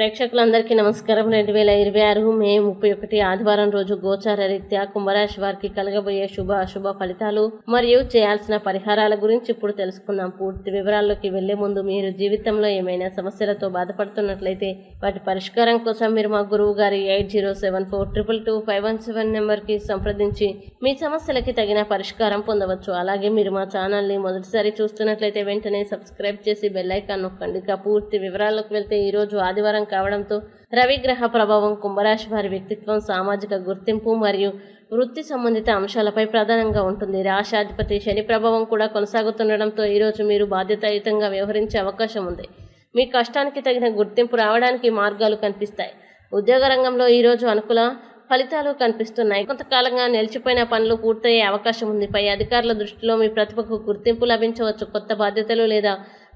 ప్రేక్షకులందరికీ నమస్కారం. 2026 మే 31 ఆదివారం రోజు గోచార రీత్యా కుంభరాశి వారికి కలగబోయే శుభ అశుభ ఫలితాలు మరియు చేయాల్సిన పరిహారాల గురించి ఇప్పుడు తెలుసుకుందాం. పూర్తి వివరాల్లోకి వెళ్లే ముందు మీరు జీవితంలో ఏమైనా సమస్యలతో బాధపడుతున్నట్లయితే వాటి పరిష్కారం కోసం మీరు మా గురువు గారి 8074222517 నెంబర్కి సంప్రదించి మీ సమస్యలకి తగిన పరిష్కారం పొందవచ్చు. అలాగే మీరు మా ఛానల్ని మొదటిసారి చూస్తున్నట్లయితే వెంటనే సబ్స్క్రైబ్ చేసి బెల్ ఐకాన్ నొక్కండి. ఇక పూర్తి వివరాల్లోకి వెళ్తే ఈ రోజు ఆదివారం కావడంతో రవిగ్రహ ప్రభావం కుంభరాశి వారి వ్యక్తిత్వం, సామాజిక గుర్తింపు మరియు వృత్తి సంబంధిత అంశాలపై ప్రధానంగా ఉంటుంది. రాశాధిపతి శని ప్రభావం కూడా కొనసాగుతుండడంతో ఈరోజు మీరు బాధ్యతాయుతంగా వ్యవహరించే అవకాశం ఉంది. మీ కష్టానికి తగిన గుర్తింపు రావడానికి మార్గాలు కనిపిస్తాయి. ఉద్యోగ రంగంలో ఈరోజు అనుకూల ఫలితాలు కనిపిస్తున్నాయి. కొంతకాలంగా నిలిచిపోయిన పనులు పూర్తయ్యే అవకాశం ఉంది. పై అధికారుల దృష్టిలో మీ ప్రతిభకు గుర్తింపు లభించవచ్చు. కొత్త బాధ్యతలు లేదా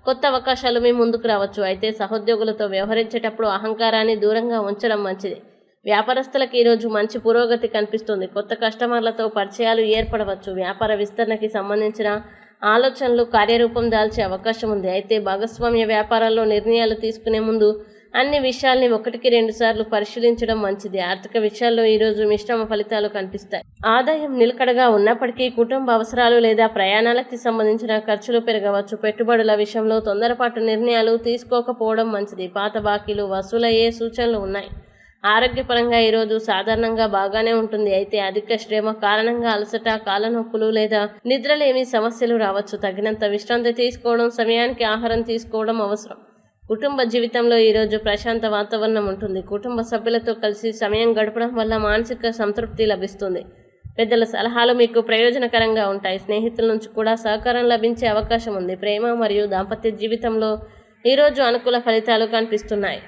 కొత్త అవకాశాలు మీ ముందుకు రావచ్చు. అయితే సహోద్యోగులతో వ్యవహరించేటప్పుడు అహంకారాన్ని దూరంగా ఉంచడం మంచిది. వ్యాపారస్తులకు ఈరోజు మంచి పురోగతి కనిపిస్తుంది. కొత్త కస్టమర్లతో పరిచయాలు ఏర్పడవచ్చు. వ్యాపార విస్తరణకి సంబంధించిన ఆలోచనలు కార్యరూపం దాల్చే అవకాశం ఉంది. అయితే భాగస్వామ్య వ్యాపారాల్లో నిర్ణయాలు తీసుకునే ముందు అన్ని విషయాల్ని 1-2 సార్లు పరిశీలించడం మంచిది. ఆర్థిక విషయాల్లో ఈరోజు మిశ్రమ ఫలితాలు కనిపిస్తాయి. ఆదాయం నిలకడగా ఉన్నప్పటికీ కుటుంబ అవసరాలు లేదా ప్రయాణాలకి సంబంధించిన ఖర్చులు పెరగవచ్చు. పెట్టుబడుల విషయంలో తొందరపాటు నిర్ణయాలు తీసుకోకపోవడం మంచిది. పాత బాకీలు వసూలయ్యే సూచనలు ఉన్నాయి. ఆరోగ్యపరంగా ఈరోజు సాధారణంగా బాగానే ఉంటుంది. అయితే అధిక శ్రమ కారణంగా అలసట, కాళ్ళనొప్పులు లేదా నిద్రలేమి సమస్యలు రావచ్చు. తగినంత విశ్రాంతి తీసుకోవడం, సమయానికి ఆహారం తీసుకోవడం అవసరం. కుటుంబ జీవితంలో ఈరోజు ప్రశాంత వాతావరణం ఉంటుంది. కుటుంబ సభ్యులతో కలిసి సమయం గడపడం వల్ల మానసిక సంతృప్తి లభిస్తుంది. పెద్దల సలహాలు మీకు ప్రయోజనకరంగా ఉంటాయి. స్నేహితుల నుంచి కూడా సహకారం లభించే అవకాశం ఉంది. ప్రేమ మరియు దాంపత్య జీవితంలో ఈరోజు అనుకూల ఫలితాలు కనిపిస్తున్నాయి.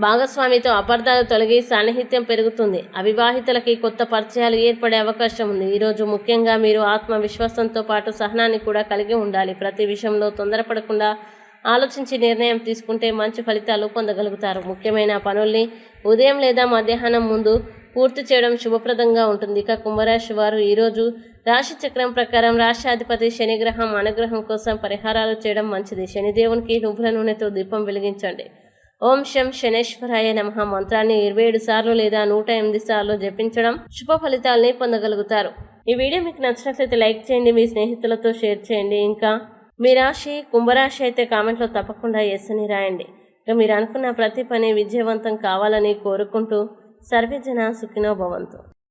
భాగస్వామితో అపార్థాలు తొలగి సాన్నిహిత్యం పెరుగుతుంది. అవివాహితులకి కొత్త పరిచయాలు ఏర్పడే అవకాశం ఉంది. ఈరోజు ముఖ్యంగా మీరు ఆత్మవిశ్వాసంతో పాటు సహనాన్ని కూడా కలిగి ఉండాలి. ప్రతి విషయంలో తొందరపడకుండా ఆలోచించి నిర్ణయం తీసుకుంటే మంచి ఫలితాలు పొందగలుగుతారు. ముఖ్యమైన పనుల్ని ఉదయం లేదా మధ్యాహ్నం ముందు పూర్తి చేయడం శుభప్రదంగా ఉంటుంది. ఇక కుంభరాశి వారు ఈరోజు రాశి చక్రం ప్రకారం రాశ్యాధిపతి శనిగ్రహం అనుగ్రహం కోసం పరిహారాలు చేయడం మంచిది. శనిదేవునికి నువ్వుల నూనెతో దీపం వెలిగించండి. ఓం శం శనేశ్వరాయ నమః మంత్రాన్ని 27 సార్లు లేదా 108 సార్లు జపించడం శుభ ఫలితాలని పొందగలుగుతారు. ఈ వీడియో మీకు నచ్చినట్లయితే లైక్ చేయండి, మీ స్నేహితులతో షేర్ చేయండి. ఇంకా మీ రాశి కుంభరాశి అయితే కామెంట్లో తప్పకుండా ఎస్ అని రాయండి. ఇక మీరు అనుకున్న ప్రతి పని విజయవంతం కావాలని కోరుకుంటూ సర్వే జన సుఖినో భవంతు.